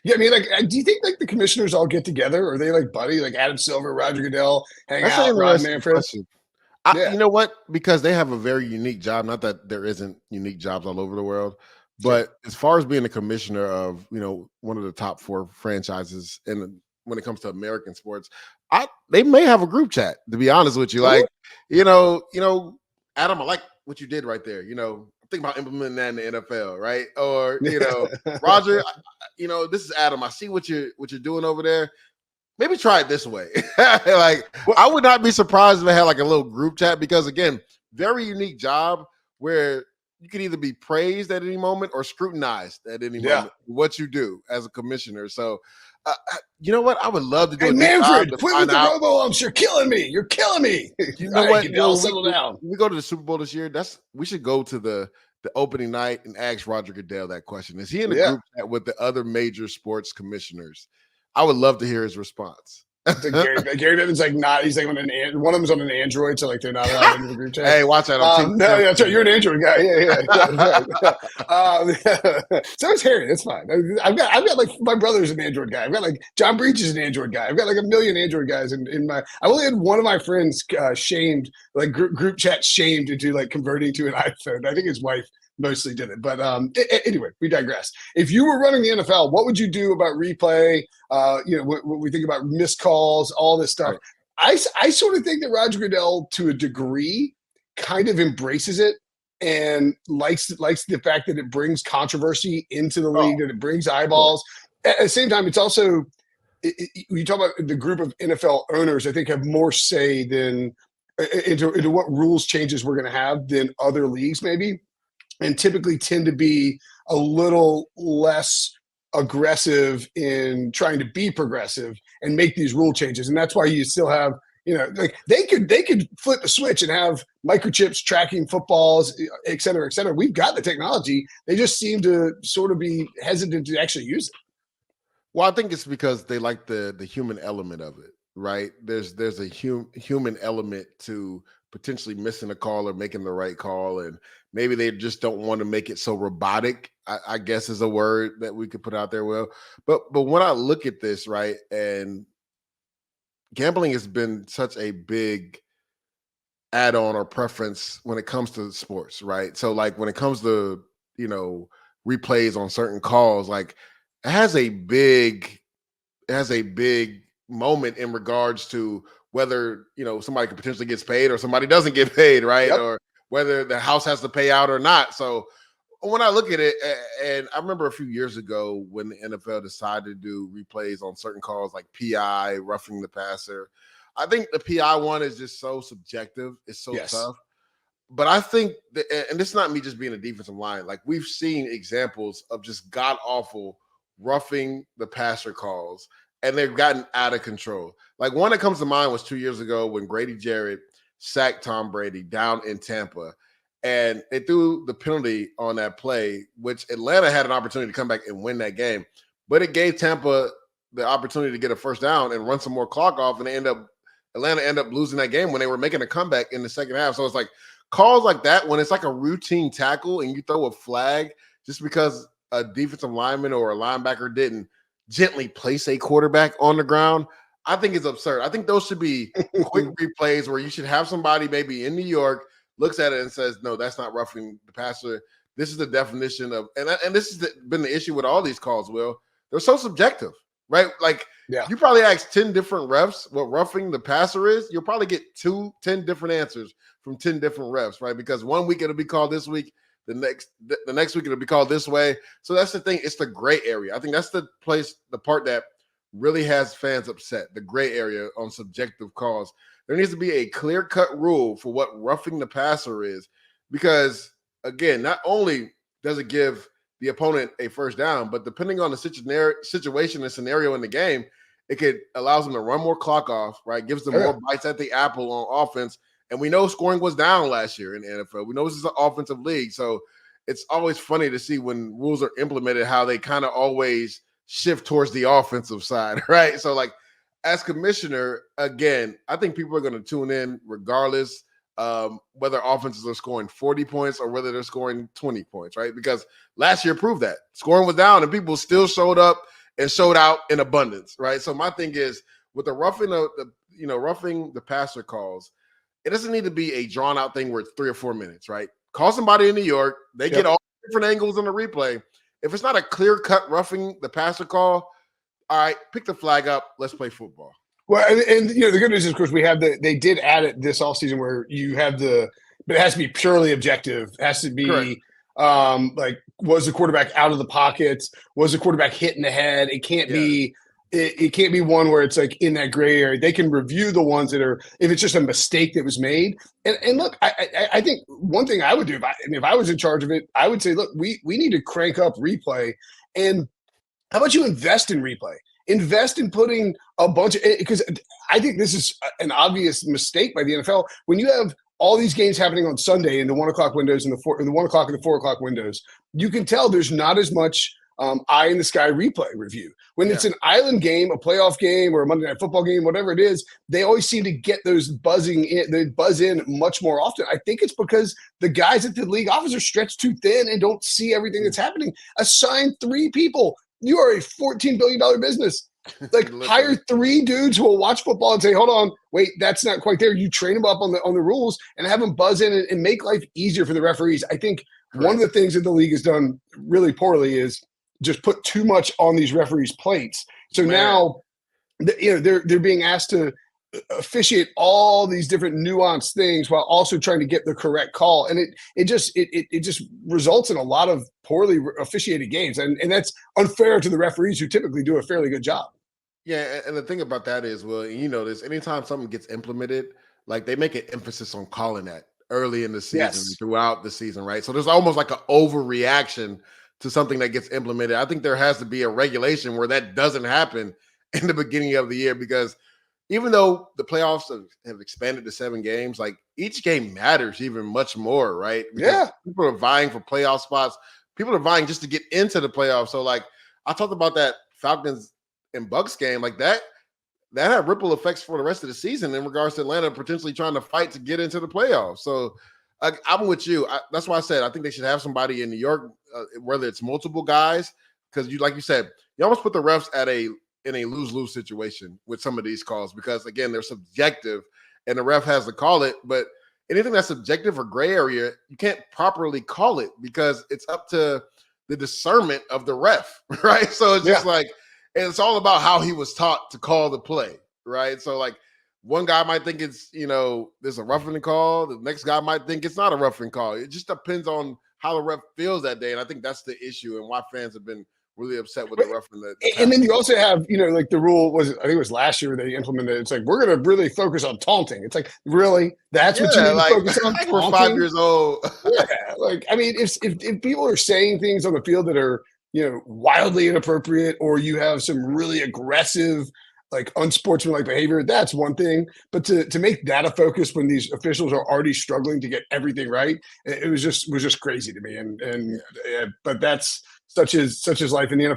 Yeah, I mean, like, do you think like the commissioners all get together? Are they like buddy, like Adam Silver, Roger Goodell, hang That's an out, Rob interesting Manfred? question. Yeah, You know what? Because they have a very unique job. Not that there isn't unique jobs all over the world, sure. but as far as being a commissioner of one of the top four franchises, and when it comes to American sports, they may have a group chat. To be honest with you, Oh, like Adam, I like what you did right there. I'm thinking about implementing that in the NFL, right? Or Roger, this is Adam. I see what you're doing over there. Maybe try it this way. Like, well, I would not be surprised if they had like a little group chat because, again, very unique job where you can either be praised at any moment or scrutinized at any yeah. moment what you do as a commissioner. So, you know what? I would love to do Hey, a deep dive Manfred, to quit with find the out. robo umps. You're killing me. You're killing me. You All know right, what? Goodell, When settle down. we go to the Super Bowl this year, we should go to the opening night and ask Roger Goodell that question. Is he in a Yeah. group chat with the other major sports commissioners? I would love to hear his response. So Gary Bettman's like not. He's like on one of them's on an Android, so like they're not allowed into the group chat. Hey, watch out! I'm Team No, Sam. yeah, that's right. You're an Android guy. Yeah, that's right. So is Harry. That's fine. I've got like my brother's an Android guy. I've got like John Breach is an Android guy. I've got like a million Android guys in my. I only had one of my friends shamed, like group chat shamed into like converting to an iPhone. I think his wife mostly did it. But anyway, we digress. If you were running the NFL, what would you do about replay? When we think about missed calls, all this stuff. Right. I sort of think that Roger Goodell, to a degree, kind of embraces it and likes the fact that it brings controversy into the league, Oh, that it brings sure. eyeballs. At the same time, it's also you talk about the group of NFL owners. I think have more say than into what rules changes we're going to have than other leagues, maybe, and typically tend to be a little less aggressive in trying to be progressive and make these rule changes. And that's why you still have, like they could flip the switch and have microchips tracking footballs, et cetera, et cetera. We've got the technology. They just seem to sort of be hesitant to actually use it. Well, I think it's because they like the human element of it, right? There's a human element to potentially missing a call or making the right call, and maybe they just don't want to make it so robotic. I guess is a word that we could put out there. Well, but when I look at this, right, and gambling has been such a big add-on or preference when it comes to sports, right? So like when it comes to, replays on certain calls, like it has a big moment in regards to whether, somebody could potentially gets paid or somebody doesn't get paid, right? Yep. Or whether the house has to pay out or not. So when I look at it, and I remember a few years ago when the NFL decided to do replays on certain calls like PI, roughing the passer. I think the PI one is just so subjective. It's so Yes. tough. But I think that, and it's not me just being a defensive line. Like we've seen examples of just god awful roughing the passer calls, and they've gotten out of control. Like one that comes to mind was 2 years ago when Grady Jarrett sacked Tom Brady down in Tampa, and they threw the penalty on that play, which Atlanta had an opportunity to come back and win that game, but it gave Tampa the opportunity to get a first down and run some more clock off, and Atlanta ended up losing that game when they were making a comeback in the second half. So it's like calls like that when it's like a routine tackle and you throw a flag just because a defensive lineman or a linebacker didn't gently place a quarterback on the ground, I think it's absurd. I think those should be quick replays where you should have somebody maybe in New York looks at it and says, no, that's not roughing the passer. This is the definition of, and this has been the issue with all these calls, Will. They're so subjective, right? Like, Yeah. you probably ask 10 different refs what roughing the passer is. You'll probably get 10 different answers from 10 different refs, right? Because one week it'll be called this week, the next week it'll be called this way. So that's the thing. It's the gray area. I think that's the part that really has fans upset, the gray area on subjective calls. There needs to be a clear-cut rule for what roughing the passer is, because, again, not only does it give the opponent a first down, but depending on the situation and scenario in the game, it could allows them to run more clock off, right? Gives them more bites at the apple on offense. And we know scoring was down last year in the NFL. We know this is an offensive league. So it's always funny to see when rules are implemented, how they kind of always shift towards the offensive side, right? So like as commissioner, again, I think people are going to tune in regardless whether offenses are scoring 40 points or whether they're scoring 20 points, right? Because last year proved that. Scoring was down and people still showed up and showed out in abundance, right? So my thing is with the roughing roughing the passer calls, it doesn't need to be a drawn out thing where it's 3 or 4 minutes, right? Call somebody in New York, they get all different angles on the replay. If it's not a clear cut roughing the passer call, all right, pick the flag up, let's play football. Well, and the good news is, of course, we have they did add it this offseason where you have but it has to be purely objective. It has to be like, was the quarterback out of the pocket? Was the quarterback hit in the head? It can't be it can't be one where it's like in that gray area. They can review the ones that are, if it's just a mistake that was made. And look, I think one thing I would do if I was in charge of it, I would say, look, we need to crank up replay. And how about you invest in replay? Invest in putting a bunch of, because I think this is an obvious mistake by the NFL. When you have all these games happening on Sunday in the 1 o'clock windows and the 1 o'clock and the 4 o'clock windows, you can tell there's not as much eye in the sky replay review. When it's an island game, a playoff game, or a Monday Night Football game, whatever it is, they always seem to get those buzzing in. They buzz in much more often. I think it's because the guys at the league office are stretched too thin and don't see everything that's happening. Assign 3 people. You are a $14 billion business. Like, hire 3 dudes who will watch football and say, hold on, wait, that's not quite there. You train them up on the rules and have them buzz in and make life easier for the referees. I think one of the things that the league has done really poorly is just put too much on these referees' plates. So now, they're being asked to officiate all these different nuanced things while also trying to get the correct call, and it just results in a lot of poorly officiated games, and that's unfair to the referees who typically do a fairly good job. Yeah, and the thing about that is, well, this anytime something gets implemented, like, they make an emphasis on calling that early in the season, throughout the season, right? So there's almost like an overreaction to something that gets implemented. I think there has to be a regulation where that doesn't happen in the beginning of the year, because even though the playoffs have expanded to 7 games, like, each game matters even much more, right? Because people are vying for playoff spots. People are vying just to get into the playoffs. So, like, I talked about that Falcons and Bucks game, like that had ripple effects for the rest of the season in regards to Atlanta potentially trying to fight to get into the playoffs. So I'm with you. That's why I said I think they should have somebody in New York, whether it's multiple guys, because like you said, you almost put the refs in a lose-lose situation with some of these calls, because again, they're subjective and the ref has to call it. But anything that's subjective or gray area, you can't properly call it because it's up to the discernment of the ref, right? So it's just like, and it's all about how he was taught to call the play, right? So, like, one guy might think it's, there's a roughing call. The next guy might think it's not a roughing call. It just depends on how the ref feels that day. And I think that's the issue and why fans have been really upset with the roughing. And then you also have, like, the rule was, I think it was last year they implemented, it's like, we're going to really focus on taunting. It's like, really? That's what you need to focus on? We're 5 years old. Like, I mean, if people are saying things on the field that are, wildly inappropriate, or you have some really aggressive, like, unsportsmanlike behavior, that's one thing. But to make that a focus when these officials are already struggling to get everything right, it was just crazy to me. But that's such is life in the NFL.